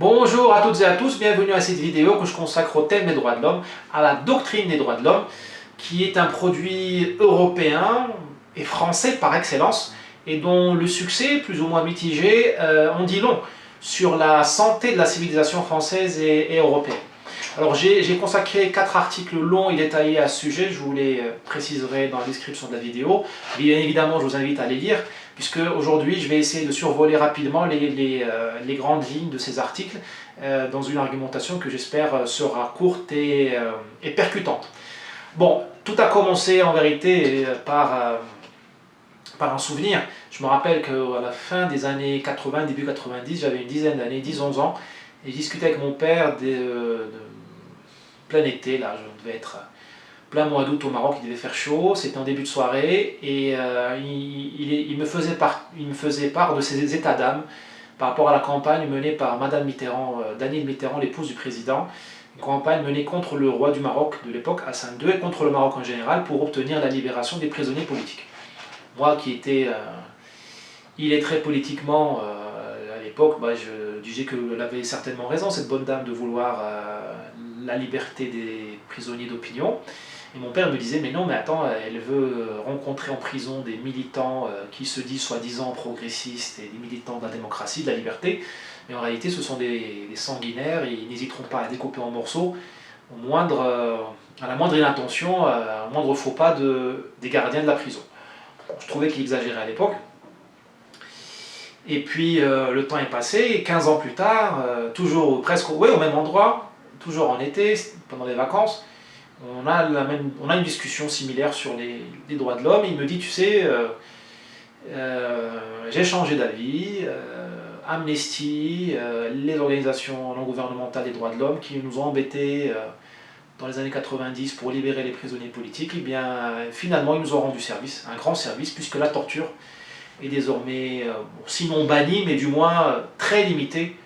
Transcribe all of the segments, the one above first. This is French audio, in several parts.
Bonjour à toutes et à tous, bienvenue à cette vidéo que je consacre au thème des droits de l'homme, à la doctrine des droits de l'homme, qui est un produit européen et français par excellence, et dont le succès, plus ou moins mitigé, en dit long sur la santé de la civilisation française et européenne. Alors j'ai consacré 4 articles longs et détaillés à ce sujet, je vous les préciserai dans la description de la vidéo. Bien évidemment, je vous invite à les lire, puisque aujourd'hui je vais essayer de survoler rapidement les grandes lignes de ces articles dans une argumentation que j'espère sera courte et percutante. Bon, tout a commencé en vérité par un souvenir. Je me rappelle qu'à la fin des années 80, début 90, j'avais une dizaine d'années, 10-11 ans, et je discutais avec mon père de plein été, là je devais être plein mois d'août au Maroc, il devait faire chaud, c'était en début de soirée, et il me faisait part de ses états d'âme par rapport à la campagne menée par Madame Mitterrand, Danielle Mitterrand, l'épouse du président, une campagne menée contre le roi du Maroc de l'époque, Hassan II, et contre le Maroc en général, pour obtenir la libération des prisonniers politiques. Moi qui étais illettré politiquement à l'époque, je disais qu'elle avait certainement raison, cette bonne dame, de vouloir la liberté des prisonniers d'opinion. Et mon père me disait, mais non, mais attends, elle veut rencontrer en prison des militants qui se disent soi-disant progressistes et des militants de la démocratie, de la liberté, mais en réalité ce sont des sanguinaires et ils n'hésiteront pas à découper en morceaux à la moindre inattention, au moindre faux pas des gardiens de la prison. Bon, je trouvais qu'il exagérait à l'époque. Et puis le temps est passé, et 15 ans plus tard, toujours presque au même endroit, toujours en été, pendant les vacances, on a une discussion similaire sur les droits de l'homme. Il me dit, tu sais, j'ai changé d'avis, Amnesty, les organisations non gouvernementales des droits de l'homme qui nous ont embêtés dans les années 90 pour libérer les prisonniers politiques, et bien finalement ils nous ont rendu service, un grand service, puisque la torture est désormais, sinon bannie, mais du moins très limitée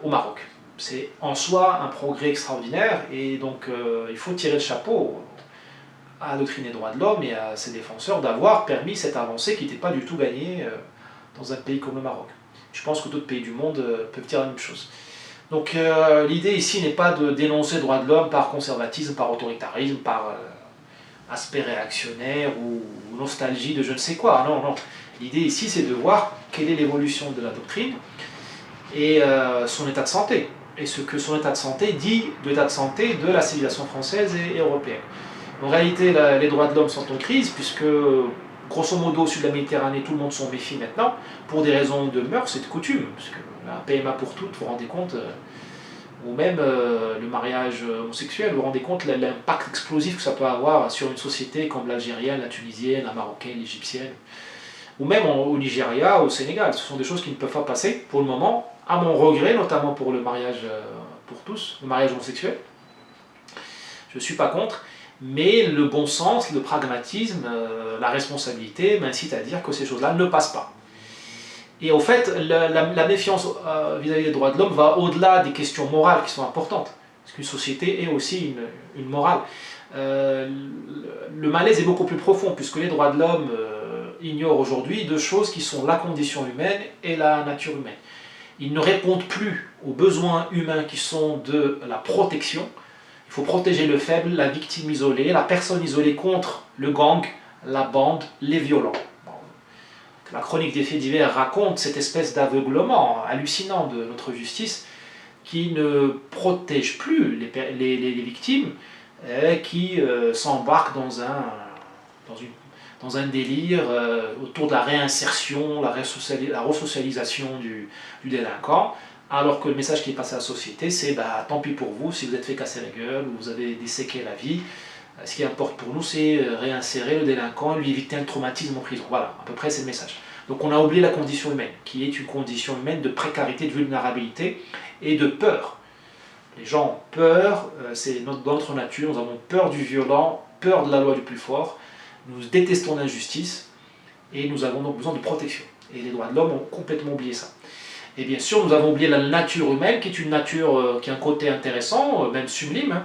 au Maroc. C'est en soi un progrès extraordinaire, et donc il faut tirer le chapeau à la doctrine des droits de l'homme et à ses défenseurs d'avoir permis cette avancée qui n'était pas du tout gagnée dans un pays comme le Maroc. Je pense que d'autres pays du monde peuvent dire la même chose. Donc l'idée ici n'est pas de dénoncer les droits de l'homme par conservatisme, par autoritarisme, par aspect réactionnaire ou nostalgie de je ne sais quoi. Non, non. L'idée ici c'est de voir quelle est l'évolution de la doctrine et son état de santé. Et ce que son état de santé dit de l'état de santé de la civilisation française et européenne. En réalité, les droits de l'homme sont en crise, puisque, grosso modo, au sud de la Méditerranée, tout le monde s'en méfie maintenant, pour des raisons de mœurs et de coutume, puisque la PMA pour toutes, vous vous rendez compte, ou même le mariage homosexuel, vous vous rendez compte l'impact explosif que ça peut avoir sur une société comme l'algérienne, la tunisienne, la marocaine, l'égyptienne, ou même au Nigeria, au Sénégal. Ce sont des choses qui ne peuvent pas passer, pour le moment, à mon regret, notamment pour le mariage pour tous, le mariage homosexuel. Je ne suis pas contre, mais le bon sens, le pragmatisme, la responsabilité m'incite à dire que ces choses-là ne passent pas. Et au fait, la méfiance vis-à-vis des droits de l'homme va au-delà des questions morales qui sont importantes, parce qu'une société est aussi une morale. Le malaise est beaucoup plus profond, puisque les droits de l'homme ignorent aujourd'hui deux choses qui sont la condition humaine et la nature humaine. Ils ne répondent plus aux besoins humains qui sont de la protection. Il faut protéger le faible, la victime isolée, la personne isolée contre le gang, la bande, les violents. La chronique des faits divers raconte cette espèce d'aveuglement hallucinant de notre justice qui ne protège plus les victimes, qui s'embarquent dans un délire autour de la réinsertion, la resocialisation du délinquant, alors que le message qui est passé à la société, c'est tant pis pour vous si vous êtes fait casser la gueule ou vous avez des séquelles à vie. Ce qui importe pour nous, c'est réinsérer le délinquant, lui éviter un traumatisme en prison. Voilà, à peu près c'est le message. Donc on a oublié la condition humaine, qui est une condition humaine de précarité, de vulnérabilité et de peur. Les gens ont peur, c'est dans notre nature, nous avons peur du violent, peur de la loi du plus fort, nous détestons l'injustice et nous avons donc besoin de protection. Et les droits de l'homme ont complètement oublié ça. Et bien sûr, nous avons oublié la nature humaine, qui est une nature qui a un côté intéressant, même sublime.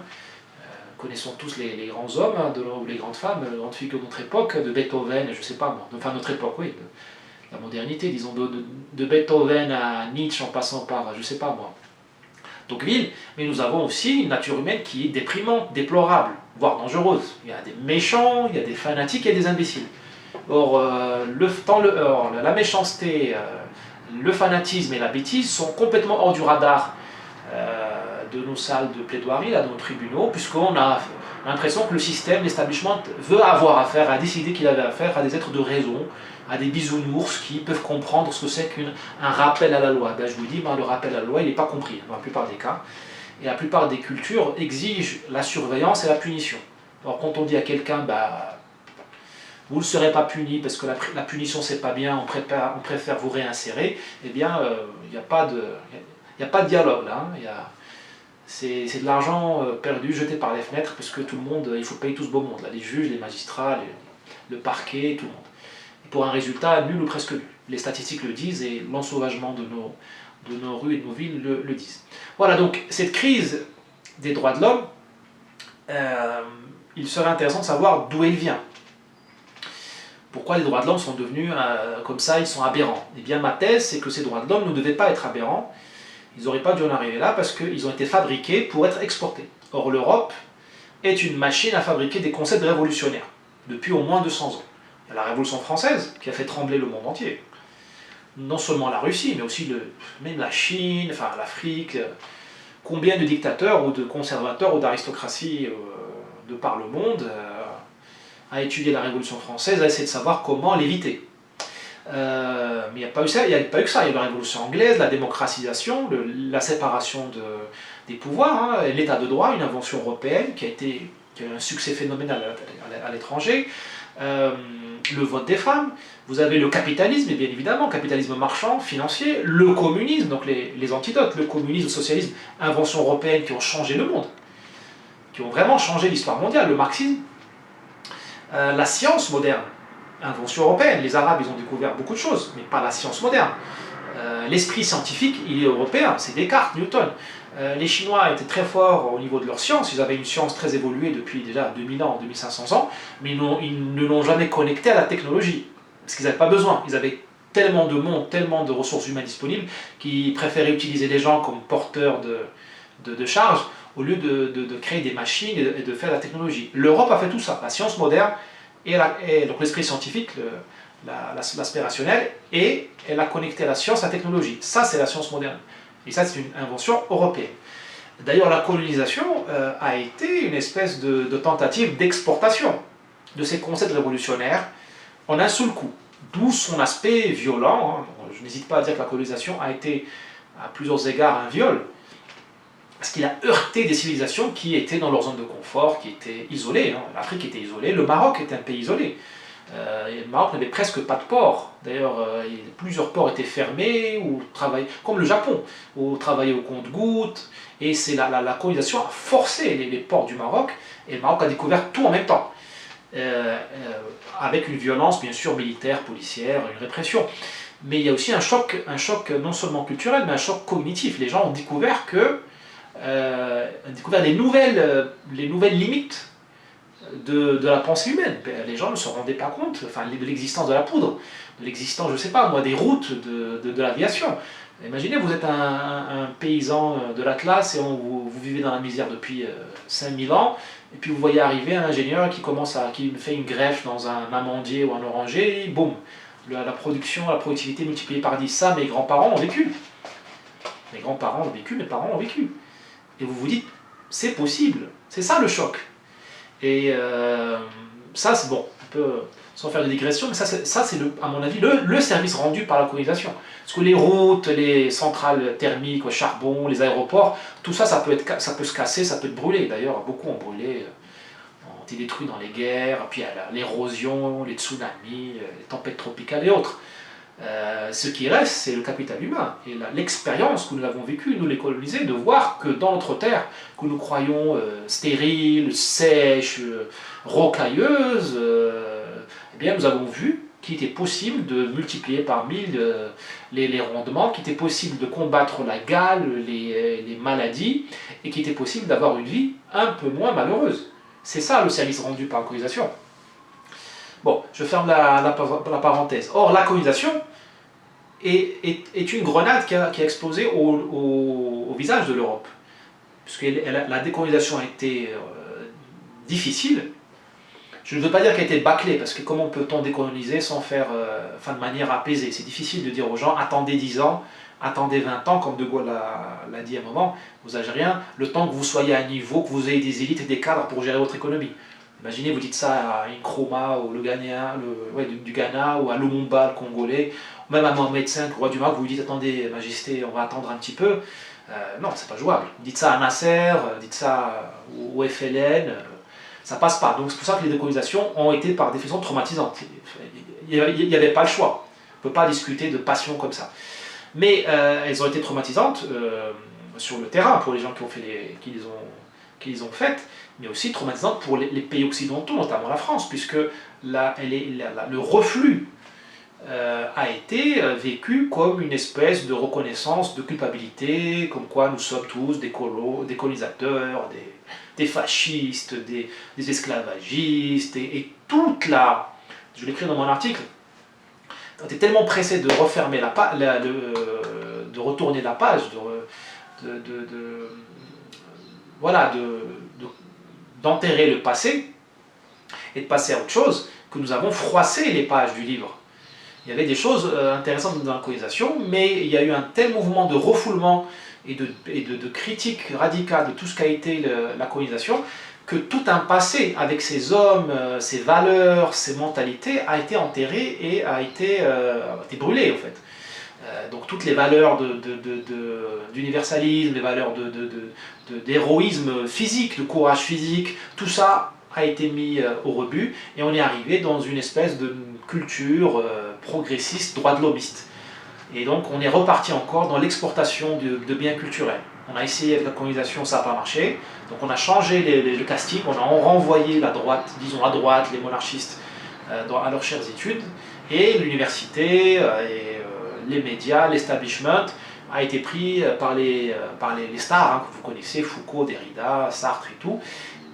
Connaissons tous les grands hommes ou les grandes femmes, les grandes figures de notre époque, de Beethoven, je ne sais pas moi, enfin notre époque, oui, la modernité, disons, de Beethoven à Nietzsche en passant par, je sais pas moi, Tocqueville, mais nous avons aussi une nature humaine qui est déprimante, déplorable, voire dangereuse. Il y a des méchants, il y a des fanatiques, il y a des imbéciles. Or, la méchanceté, le fanatisme et la bêtise sont complètement hors du radar de nos salles de plaidoirie, là, de nos tribunaux, puisqu'on a l'impression que le système, l'establishment, veut avoir affaire, a décidé qu'il avait affaire à des êtres de raison, à des bisounours qui peuvent comprendre ce que c'est qu'un rappel à la loi. Ben, je vous dis, le rappel à la loi, il n'est pas compris dans la plupart des cas. Et la plupart des cultures exigent la surveillance et la punition. Alors quand on dit à quelqu'un, vous ne serez pas puni parce que la punition c'est pas bien, on préfère vous réinsérer, eh bien, il n'y a pas de dialogue là. C'est de l'argent perdu, jeté par les fenêtres, parce que tout le monde, il faut payer tout ce beau monde, là, les juges, les magistrats, le parquet, tout le monde. Et pour un résultat nul ou presque nul. Les statistiques le disent et l'ensauvagement de nos rues et de nos villes le disent. Voilà, donc cette crise des droits de l'homme, il serait intéressant de savoir d'où elle vient. Pourquoi les droits de l'homme sont devenus comme ça, ils sont aberrants. Eh bien ma thèse, c'est que ces droits de l'homme ne devaient pas être aberrants. Ils n'auraient pas dû en arriver là parce qu'ils ont été fabriqués pour être exportés. Or l'Europe est une machine à fabriquer des concepts révolutionnaires depuis au moins 200 ans. Il y a la Révolution française qui a fait trembler le monde entier. Non seulement la Russie, mais aussi même la Chine, enfin l'Afrique. Combien de dictateurs ou de conservateurs ou d'aristocratie de par le monde a étudié la Révolution française, a essayé de savoir comment l'éviter. Mais il n'y a pas eu ça, il n'y a pas eu que ça. Il y a eu la Révolution anglaise, la démocratisation, la séparation des pouvoirs, l'état de droit, une invention européenne qui a eu un succès phénoménal à l'étranger, le vote des femmes, vous avez le capitalisme, et bien évidemment, capitalisme marchand, financier, le communisme, donc les antidotes, le communisme, le socialisme, inventions européennes qui ont changé le monde, qui ont vraiment changé l'histoire mondiale, le marxisme, la science moderne, invention européenne. Les Arabes, ils ont découvert beaucoup de choses, mais pas la science moderne. L'esprit scientifique, il est européen, c'est Descartes, Newton. Les Chinois étaient très forts au niveau de leur science, ils avaient une science très évoluée depuis déjà 2000 ans, 2500 ans, mais ils ne l'ont jamais connectée à la technologie, parce qu'ils n'avaient pas besoin. Ils avaient tellement de monde, tellement de ressources humaines disponibles, qu'ils préféraient utiliser les gens comme porteurs de charges, au lieu de créer des machines et de faire la technologie. L'Europe a fait tout ça, la science moderne, et donc l'esprit scientifique, l'aspect rationnel, et elle a connecté la science à la technologie. Ça, c'est la science moderne. Et ça, c'est une invention européenne. D'ailleurs, la colonisation a été une espèce de tentative d'exportation de ces concepts révolutionnaires en un seul coup. D'où son aspect violent. Je n'hésite pas à dire que la colonisation a été, à plusieurs égards, un viol. Parce qu'il a heurté des civilisations qui étaient dans leur zone de confort, qui étaient isolées. L'Afrique était isolée, le Maroc était un pays isolé. Le Maroc n'avait presque pas de ports. D'ailleurs, plusieurs ports étaient fermés, comme le Japon, où travaillaient au compte-gouttes. Et c'est la colonisation a forcé les ports du Maroc, et le Maroc a découvert tout en même temps. Avec une violence, bien sûr, militaire, policière, une répression. Mais il y a aussi un choc non seulement culturel, mais un choc cognitif. Les gens ont découvert les nouvelles limites de la pensée humaine. Les gens ne se rendaient pas compte de l'existence de la poudre, de l'existence, je ne sais pas moi, des routes de l'aviation. Imaginez, vous êtes un paysan de l'Atlas et vous vivez dans la misère depuis 5000 ans, et puis vous voyez arriver un ingénieur qui fait une greffe dans un amandier ou un oranger, et boum, la productivité multipliée par 10. Ça, mes grands-parents ont vécu. Mes grands-parents ont vécu, mes parents ont vécu. Et vous vous dites, c'est possible. C'est ça le choc. Et ça, c'est bon, on peut, sans faire de digression, mais ça c'est à mon avis, le service rendu par la colonisation. Parce que les routes, les centrales thermiques, le charbon, les aéroports, tout ça, ça peut se casser, ça peut être brûlé. D'ailleurs, beaucoup ont brûlé, ont été détruits dans les guerres, puis l'érosion, les tsunamis, les tempêtes tropicales et autres. Ce qui reste, c'est le capital humain et l'expérience que nous avons vécue, nous les colonisés, de voir que dans notre terre, que nous croyons stérile, sèche, rocailleuse, eh bien nous avons vu qu'il était possible de multiplier par 1000 les rendements, qu'il était possible de combattre la gale, les maladies, et qu'il était possible d'avoir une vie un peu moins malheureuse. C'est ça le service rendu par la colonisation. Bon, je ferme la parenthèse. Or, la colonisation, est une grenade qui a explosé au visage de l'Europe. Puisque la décolonisation a été difficile. Je ne veux pas dire qu'elle a été bâclée, parce que comment peut-on décoloniser sans faire, de manière apaisée? C'est difficile de dire aux gens, attendez 10 ans, attendez 20 ans, comme De Gaulle l'a dit à un moment, aux Algériens, le temps que vous soyez à un niveau, que vous ayez des élites et des cadres pour gérer votre économie. Imaginez, vous dites ça à Nkrumah, ou le Ghana, du Ghana, ou à Lumumba, le Congolais, ou même à Mohamed V, roi du Maroc, vous lui dites, attendez, Majesté, on va attendre un petit peu. Non, c'est pas jouable. Dites ça à Nasser, dites ça au FLN, ça passe pas. Donc c'est pour ça que les décolonisations ont été par définition traumatisantes. Il n'y avait pas le choix. On ne peut pas discuter de passion comme ça. Mais elles ont été traumatisantes sur le terrain pour les gens qui les ont faites, mais aussi traumatisantes pour les pays occidentaux, notamment la France, puisque le reflux a été vécu comme une espèce de reconnaissance de culpabilité, comme quoi nous sommes tous des colonisateurs, des fascistes, des esclavagistes, et toute la... Je l'écris dans mon article, on était tellement pressé de refermer de retourner la page, d'enterrer le passé et de passer à autre chose, que nous avons froissé les pages du livre. Il y avait des choses intéressantes dans la colonisation, mais il y a eu un tel mouvement de refoulement et de critique radicale de tout ce qu'a été la colonisation, que tout un passé avec ses hommes, ses valeurs, ses mentalités a été enterré et a été brûlé en fait. Donc toutes les valeurs d'universalisme, les valeurs d'héroïsme physique, de courage physique, tout ça a été mis au rebut, et on est arrivé dans une espèce de culture progressiste, droit de l'homiste. Et donc on est reparti encore dans l'exportation de biens culturels. On a essayé avec la colonisation, ça n'a pas marché, donc on a changé le casting, on a renvoyé la droite, disons à droite, les monarchistes à leurs chères études, et l'université, les médias, l'establishment a été pris par les stars que vous connaissez, Foucault, Derrida, Sartre et tout,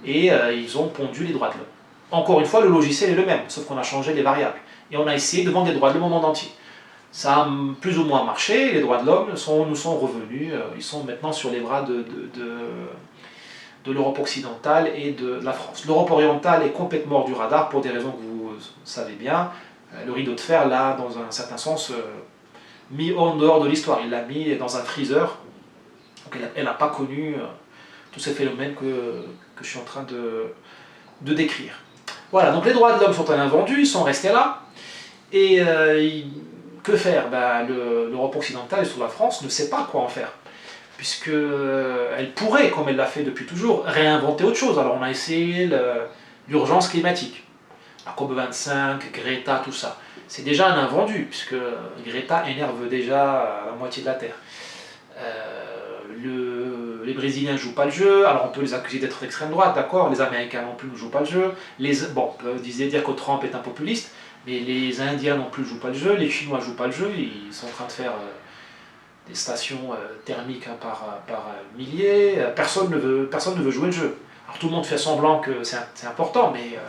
et ils ont pondu les droits de l'homme. Encore une fois, le logiciel est le même, sauf qu'on a changé les variables. Et on a essayé de vendre les droits de l'homme au monde entier. Ça a plus ou moins marché, les droits de l'homme nous sont revenus, ils sont maintenant sur les bras de l'Europe occidentale et de la France. L'Europe orientale est complètement hors du radar pour des raisons que vous savez bien. Le rideau de fer l'a, dans un certain sens, mis en dehors de l'histoire. Il l'a mis dans un freezer. Donc elle n'a pas connu tous ces phénomènes que je suis en train de décrire. Voilà, donc les droits de l'homme sont invendus, ils sont restés là. Et que faire? L'Europe occidentale et surtout la France ne sait pas quoi en faire. Puisqu'elle pourrait, comme elle l'a fait depuis toujours, réinventer autre chose. Alors on a essayé l'urgence climatique. La COP25, Greta, tout ça. C'est déjà un invendu, puisque Greta énerve déjà la moitié de la Terre. Les Brésiliens ne jouent pas le jeu, alors on peut les accuser d'être d'extrême droite, d'accord, les Américains non plus ne jouent pas le jeu, on peut dire que Trump est un populiste, mais les Indiens non plus ne jouent pas le jeu, les Chinois ne jouent pas le jeu, ils sont en train de faire des stations thermiques par milliers, personne ne veut jouer le jeu. Alors tout le monde fait semblant que c'est important, mais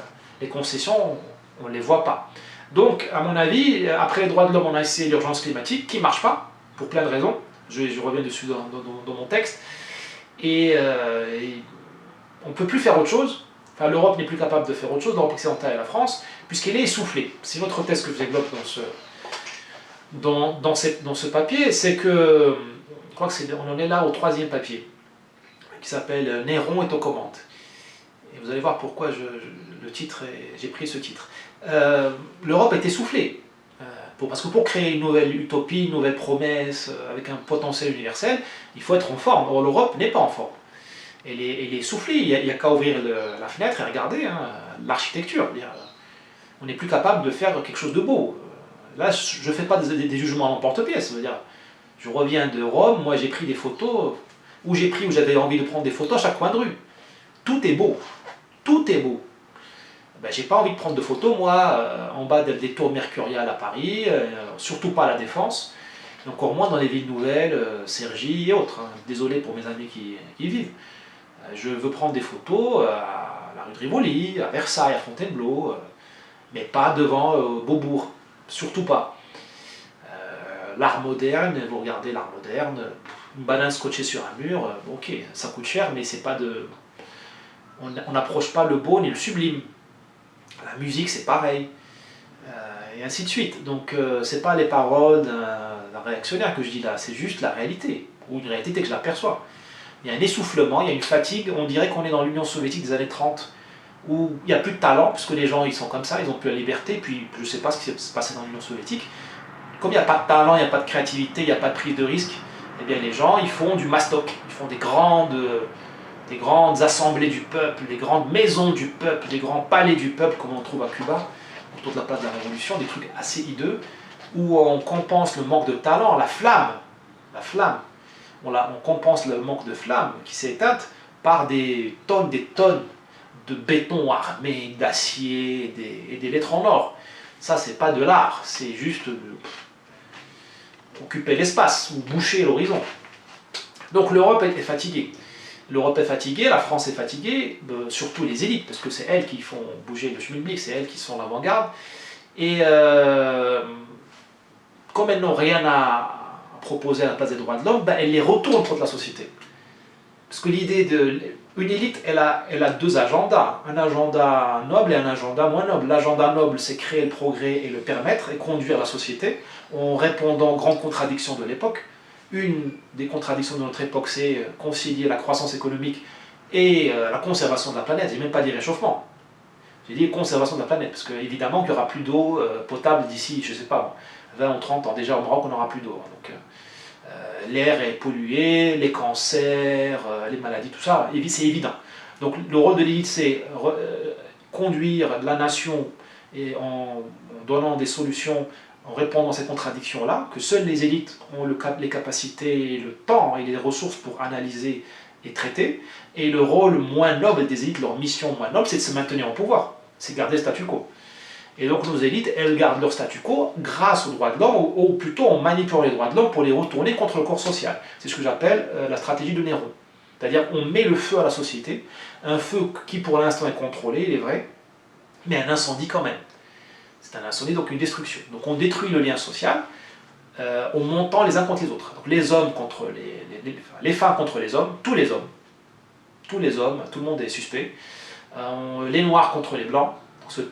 les concessions, on ne les voit pas. Donc, à mon avis, après les droits de l'homme, on a essayé l'urgence climatique, qui ne marche pas, pour plein de raisons. Je reviens dessus dans mon texte. Et on ne peut plus faire autre chose. Enfin, l'Europe n'est plus capable de faire autre chose, l'Europe occidentale et la France, puisqu'elle est essoufflée. C'est une autre thèse que je développe dans ce papier, c'est que, je crois qu'on en est là au 3e papier, qui s'appelle « Néron est aux commandes ». Et vous allez voir pourquoi j'ai pris ce titre. L'Europe est essoufflée. Parce que pour créer une nouvelle utopie, une nouvelle promesse, avec un potentiel universel, il faut être en forme. Or, l'Europe n'est pas en forme. Elle est essoufflée. Il n'y a qu'à ouvrir la fenêtre et regarder l'architecture. On n'est plus capable de faire quelque chose de beau. Là, je ne fais pas des jugements en porte-pièce. Je reviens de Rome, moi j'ai pris des photos, où j'avais envie de prendre des photos à chaque coin de rue. Tout est beau. Tout est beau. J'ai pas envie de prendre de photos, moi, en bas des tours mercuriales à Paris, surtout pas à la Défense, et encore moins dans les villes nouvelles, Cergy et autres. Désolé pour mes amis qui y vivent. Je veux prendre des photos à la rue de Rivoli, à Versailles, à Fontainebleau, mais pas devant Beaubourg, surtout pas. l'art moderne, vous regardez l'art moderne, une banane scotchée sur un mur, ok, ça coûte cher, mais c'est pas de... On n'approche pas le beau ni le sublime. La musique, c'est pareil. Et ainsi de suite. Donc, c'est pas les paroles d'un réactionnaire que je dis là, c'est juste la réalité, ou une réalité que je l'aperçois. Il y a un essoufflement, il y a une fatigue, on dirait qu'on est dans l'Union soviétique des années 30, où il n'y a plus de talent, parce que les gens ils sont comme ça, ils n'ont plus la liberté, puis je ne sais pas ce qui s'est passé dans l'Union soviétique. Comme il n'y a pas de talent, il n'y a pas de créativité, il n'y a pas de prise de risque, eh bien les gens ils font du mastoc, ils font des grandes assemblées du peuple, des grandes maisons du peuple, des grands palais du peuple, comme on trouve à Cuba, autour de la place de la Révolution, des trucs assez hideux, où on compense le manque de talent, la flamme. On compense le manque de flamme qui s'est éteinte par des tonnes de béton armé, d'acier et des lettres en or. Ça, c'est pas de l'art, c'est juste occuper l'espace ou boucher l'horizon. Donc l'Europe est fatiguée. L'Europe est fatiguée, la France est fatiguée, surtout les élites, parce que c'est elles qui font bouger le schmilblick, c'est elles qui sont l'avant-garde. Et comme elles n'ont rien à proposer à la place des droits de l'homme, elles les retournent contre la société. Parce que l'idée une élite, elle a deux agendas, un agenda noble et un agenda moins noble. L'agenda noble, c'est créer le progrès et le permettre et conduire la société en répondant aux grandes contradictions de l'époque. Une des contradictions de notre époque, c'est concilier la croissance économique et la conservation de la planète. Je n'ai même pas dit réchauffement. J'ai dit conservation de la planète, parce qu'évidemment qu'il n'y aura plus d'eau potable d'ici, je ne sais pas, 20 ou 30 ans. Déjà au Maroc, on n'aura plus d'eau. Donc, l'air est pollué, les cancers, les maladies, tout ça, c'est évident. Donc le rôle de l'élite, c'est conduire la nation et en donnant des solutions, en répondant à ces contradictions-là, que seules les élites ont les capacités, le temps et les ressources pour analyser et traiter. Et le rôle moins noble des élites, leur mission moins noble, c'est de se maintenir au pouvoir, c'est garder le statu quo. Et donc nos élites, elles gardent leur statu quo grâce aux droits de l'homme, ou plutôt en manipulant les droits de l'homme pour les retourner contre le corps social. C'est ce que j'appelle la stratégie de Néron. C'est-à-dire on met le feu à la société, un feu qui pour l'instant est contrôlé, il est vrai, mais un incendie quand même. C'est un incendie, donc une destruction. Donc on détruit le lien social en montant les uns contre les autres. Donc les hommes contre les femmes contre les hommes, tous les hommes, tout le monde est suspect. Les noirs contre les blancs, c'est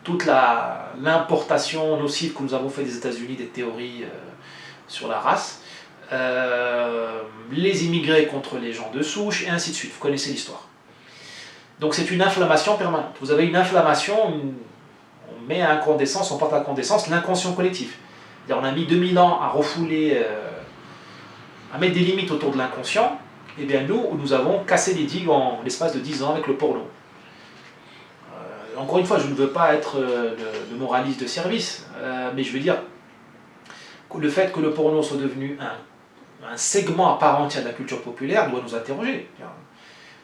toute l'importation nocive que nous avons fait des États-Unis, des théories sur la race, les immigrés contre les gens de souche, et ainsi de suite. Vous connaissez l'histoire. Donc c'est une inflammation permanente. Vous avez une inflammation, on met à incandescence, on porte à incandescence l'inconscient collectif. On a mis 2000 ans à refouler, à mettre des limites autour de l'inconscient. Eh bien nous avons cassé les digues en l'espace de 10 ans avec le porno. Encore une fois, je ne veux pas être le moraliste de service, mais je veux dire que le fait que le porno soit devenu un segment à part entière de la culture populaire doit nous interroger.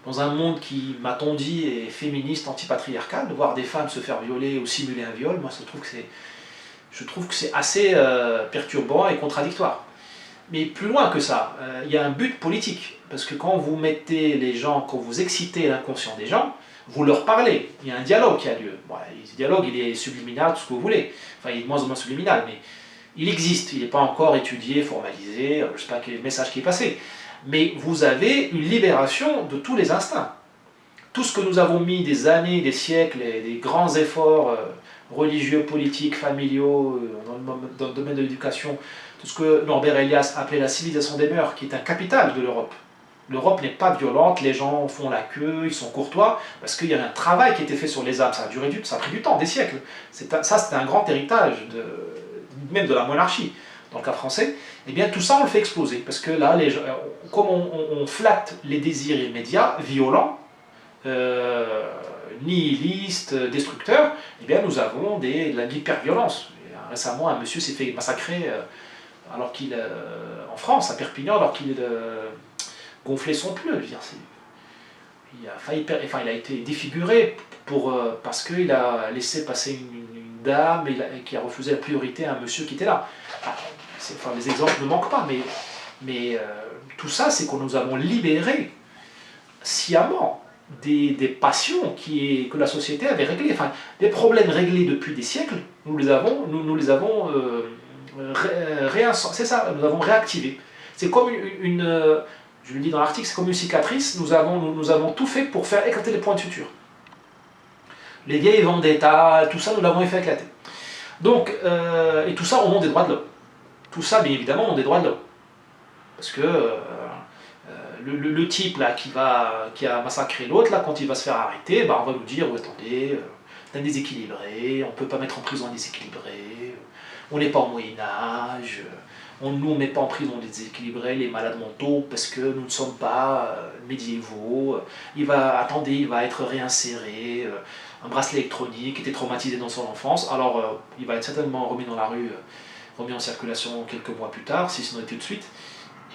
Dans un monde qui, m'a-t-on dit, est féministe, antipatriarcal, de voir des femmes se faire violer ou simuler un viol, moi je trouve que c'est assez perturbant et contradictoire. Mais plus loin que ça, il y a un but politique, parce que quand vous mettez les gens, quand vous excitez l'inconscient des gens, vous leur parlez, il y a un dialogue qui a lieu. Bon, ce dialogue, il est subliminal, tout ce que vous voulez. Enfin, il est de moins en moins subliminal, mais il existe. Il n'est pas encore étudié, formalisé, je ne sais pas quel est le message qui est passé. Mais vous avez une libération de tous les instincts. Tout ce que nous avons mis des années, des siècles, et des grands efforts religieux, politiques, familiaux, dans le domaine de l'éducation, tout ce que Norbert Elias appelait la civilisation des mœurs, qui est un capital de l'Europe. L'Europe n'est pas violente, les gens font la queue, ils sont courtois, parce qu'il y a un travail qui a été fait sur les âmes, ça a pris du temps, des siècles. Ça, c'est un grand héritage, même de la monarchie, dans le cas français. Eh bien, tout ça, on le fait exploser, parce que là, comme on flatte les désirs immédiats, violents, nihilistes, destructeurs, eh bien, nous avons de l'hyperviolence. Récemment, un monsieur s'est fait massacrer alors en France, à Perpignan, alors qu'il gonflait son pneu. Il a été défiguré parce qu'il a laissé passer une dame qui a refusé la priorité à un monsieur qui était là. Les exemples ne manquent pas, mais tout ça, c'est que nous avons libéré sciemment des passions que la société avait réglées. Des problèmes réglés depuis des siècles, nous les avons c'est ça, nous avons réactivé. C'est comme je le dis dans l'article, c'est comme une cicatrice, nous avons tout fait pour faire éclater les points de suture. Les vieilles vendettas, tout ça, nous l'avons fait éclater. Donc, et tout ça au nom des droits de l'homme. Tout ça, bien évidemment, au nom des droits de l'homme. Parce que le type là, qui a massacré l'autre, là, quand il va se faire arrêter, bah, on va nous dire, oh, attendez, c'est un déséquilibré, on ne peut pas mettre en prison un déséquilibré, on n'est pas au Moyen-Âge, nous on ne met pas en prison les déséquilibrés, les malades mentaux, parce que nous ne sommes pas médiévaux, attendez, il va être réinséré, un bracelet électronique, était traumatisé dans son enfance, alors il va être certainement remis dans la rue, remis en circulation quelques mois plus tard, si ce n'est tout de suite.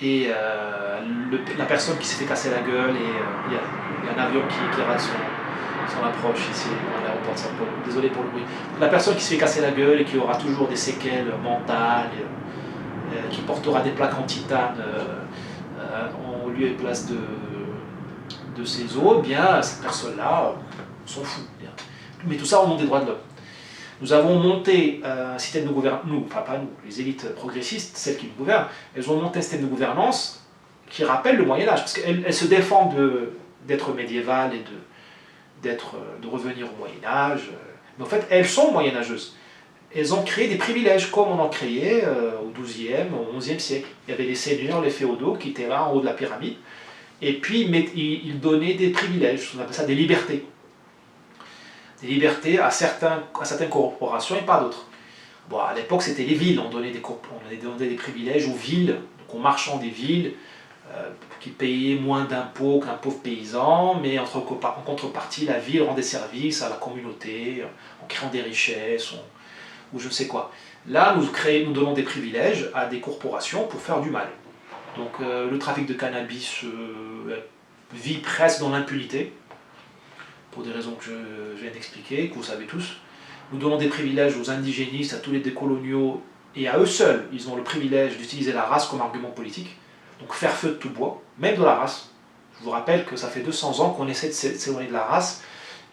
Et la personne qui s'est fait casser la gueule, et il y a un avion qui rate son approche ici à l'aéroport de Sao Paulo. Désolé pour le bruit. La personne qui se fait casser la gueule et qui aura toujours des séquelles mentales, qui portera des plaques en titane en lieu et place de ses os, eh bien cette personne-là s'en fout. Mais tout ça au nom des droits de l'homme. Nous avons monté un système de gouvernance, enfin pas nous, les élites progressistes, celles qui nous gouvernent, elles ont monté un système de gouvernance qui rappelle le Moyen-Âge, parce qu'elles se défendent d'être médiévales et de revenir au Moyen-Âge. Mais en fait, elles sont moyenâgeuses. Elles ont créé des privilèges, comme on en créait au XIIe, au XIe siècle. Il y avait les seigneurs, les féodaux, qui étaient là en haut de la pyramide, et puis ils donnaient des privilèges, on appelle ça des libertés. Des libertés à certaines corporations et pas d'autres. Bon, à l'époque, c'était les villes, on donnait des privilèges aux villes, donc aux marchands des villes, qui payaient moins d'impôts qu'un pauvre paysan, mais en contrepartie, la ville rendait service à la communauté, en créant des richesses, ou je ne sais quoi. Là, nous donnons des privilèges à des corporations pour faire du mal. Donc le trafic de cannabis vit presque dans l'impunité, pour des raisons que je viens d'expliquer, que vous savez tous. Nous donnons des privilèges aux indigénistes, à tous les décoloniaux, et à eux seuls, ils ont le privilège d'utiliser la race comme argument politique, donc faire feu de tout bois, même de la race. Je vous rappelle que ça fait 200 ans qu'on essaie de s'éloigner de la race,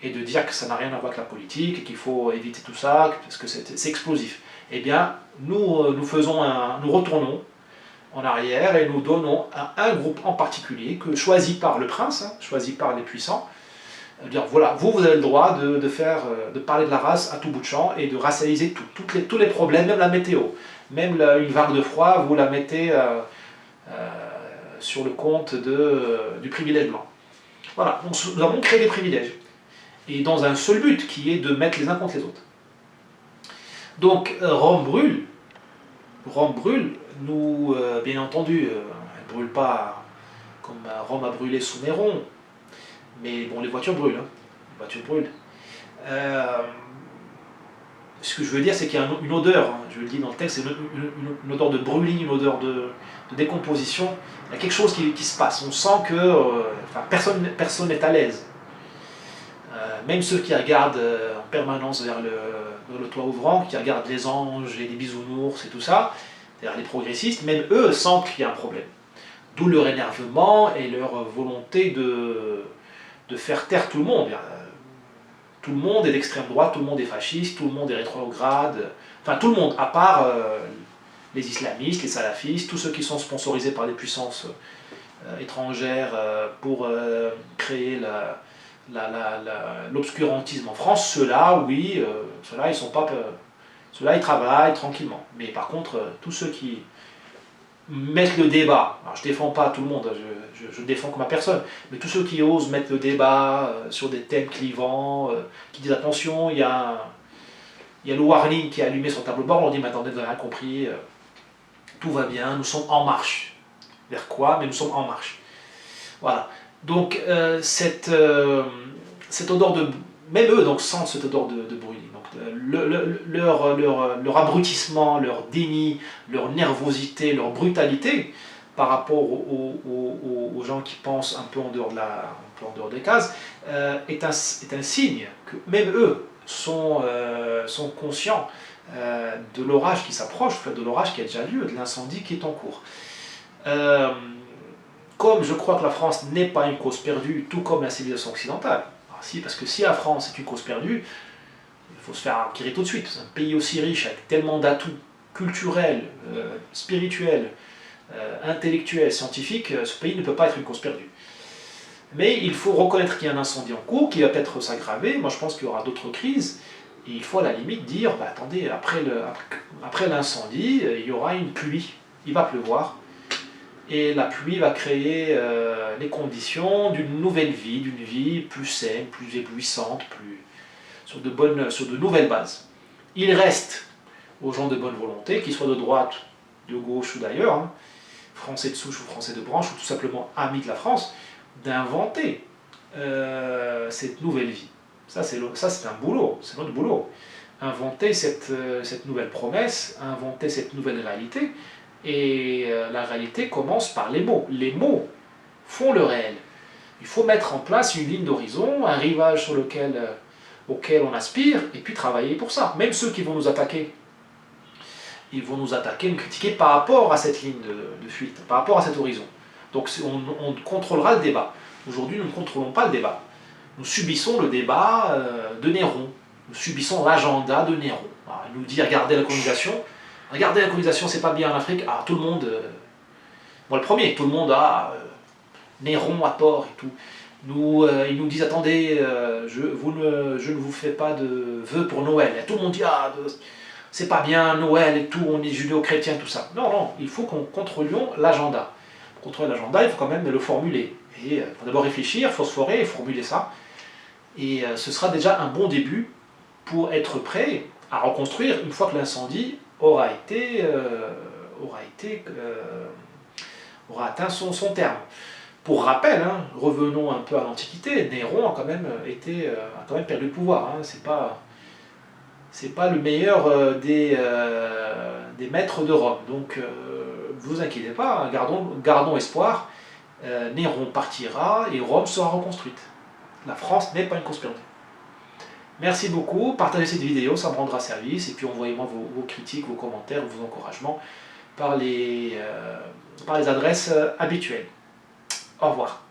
et de dire que ça n'a rien à voir avec la politique, et qu'il faut éviter tout ça, parce que c'est explosif. Eh bien, nous retournons en arrière, et nous donnons à un groupe en particulier, choisi par le prince, choisi par les puissants, dire voilà, vous avez le droit de parler de la race à tout bout de champ et de racialiser tous les problèmes, même la météo, même une vague de froid, vous la mettez sur le compte du privilège blanc. Voilà, donc nous avons créé des privilèges, et dans un seul but qui est de mettre les uns contre les autres. Donc Rome brûle, nous, bien entendu, elle ne brûle pas comme Rome a brûlé sous Néron. Mais bon, les voitures brûlent. Les voitures brûlent. Ce que je veux dire, c'est qu'il y a une odeur, je le dis dans le texte, c'est une odeur de brûlis, une odeur de décomposition. Il y a quelque chose qui se passe. On sent que personne n'est à l'aise. Même ceux qui regardent en permanence vers le toit ouvrant, qui regardent les anges et les bisounours et tout ça, c'est-à-dire les progressistes, même eux sentent qu'il y a un problème. D'où leur énervement et leur volonté de faire taire tout le monde. Tout le monde est d'extrême droite, tout le monde est fasciste, tout le monde est rétrograde, enfin tout le monde, à part les islamistes, les salafistes, tous ceux qui sont sponsorisés par des puissances étrangères pour créer l'obscurantisme en France. Ceux-là, oui, ceux-là ils travaillent tranquillement. Mais par contre, tous ceux qui mettre le débat, alors je ne défends pas tout le monde, je défends que ma personne, mais tous ceux qui osent mettre le débat sur des thèmes clivants, qui disent attention, il y a le warning qui est allumé sur le tableau de bord, on dit mais attendez, vous n'avez rien compris, tout va bien, nous sommes en marche. Vers quoi? Mais nous sommes en marche. Voilà. Donc cette odeur de... Même eux donc, sentent cette odeur de brûlis. Leur abrutissement, leur déni, leur nervosité, leur brutalité par rapport aux gens qui pensent un peu en dehors des cases, est un signe que même eux sont conscients de l'orage qui s'approche, de l'orage qui a déjà lieu, de l'incendie qui est en cours. Comme je crois que la France n'est pas une cause perdue, tout comme la civilisation occidentale, si, parce que si la France est une cause perdue, il faut se faire enquérir tout de suite. Un pays aussi riche, avec tellement d'atouts, culturelle, spirituelle, intellectuelle, scientifique, ce pays ne peut pas être une cause perdue. Mais il faut reconnaître qu'il y a un incendie en cours, qui va peut-être s'aggraver. Moi, je pense qu'il y aura d'autres crises. Et il faut à la limite dire, bah, attendez, après l'incendie, il y aura une pluie. Il va pleuvoir. Et la pluie va créer les conditions d'une nouvelle vie, d'une vie plus saine, plus éblouissante, sur de nouvelles bases. Il reste aux gens de bonne volonté, qu'ils soient de droite, de gauche ou d'ailleurs, hein, français de souche ou français de branche, ou tout simplement amis de la France, d'inventer cette nouvelle vie. Ça, c'est un boulot, c'est notre boulot. Inventer cette nouvelle promesse, inventer cette nouvelle réalité. Et la réalité commence par les mots. Les mots font le réel. Il faut mettre en place une ligne d'horizon, un rivage auquel on aspire, et puis travailler pour ça. Même ceux qui vont nous attaquer, ils vont nous attaquer, nous critiquer par rapport à cette ligne de fuite, par rapport à cet horizon. Donc on contrôlera le débat. Aujourd'hui, nous ne contrôlons pas le débat. Nous subissons le débat de Néron. Nous subissons l'agenda de Néron. Alors, il nous dit, regardez la colonisation. Regardez la colonisation, c'est pas bien en Afrique. Ah, tout le monde, moi le premier, tout le monde a Néron à tort et tout. Ils nous disent, attendez, je ne vous fais pas de vœux pour Noël. Et tout le monde dit, ah, c'est pas bien, Noël et tout, on est judéo-chrétien, tout ça. Non, non, il faut qu'on contrôlions l'agenda. Pour contrôler l'agenda, il faut quand même le formuler. Et il faut d'abord réfléchir, phosphorer et formuler ça. Et ce sera déjà un bon début pour être prêt à reconstruire une fois que l'incendie aura atteint son terme. Pour rappel, hein, revenons un peu à l'Antiquité, Néron a quand même perdu le pouvoir. Hein, c'est pas le meilleur des maîtres de Rome. Donc, vous inquiétez pas, hein, gardons espoir. Néron partira et Rome sera reconstruite. La France n'est pas une cause perdue. Merci beaucoup, partagez cette vidéo, ça me rendra service, et puis envoyez-moi vos critiques, vos commentaires, vos encouragements par les adresses habituelles. Au revoir.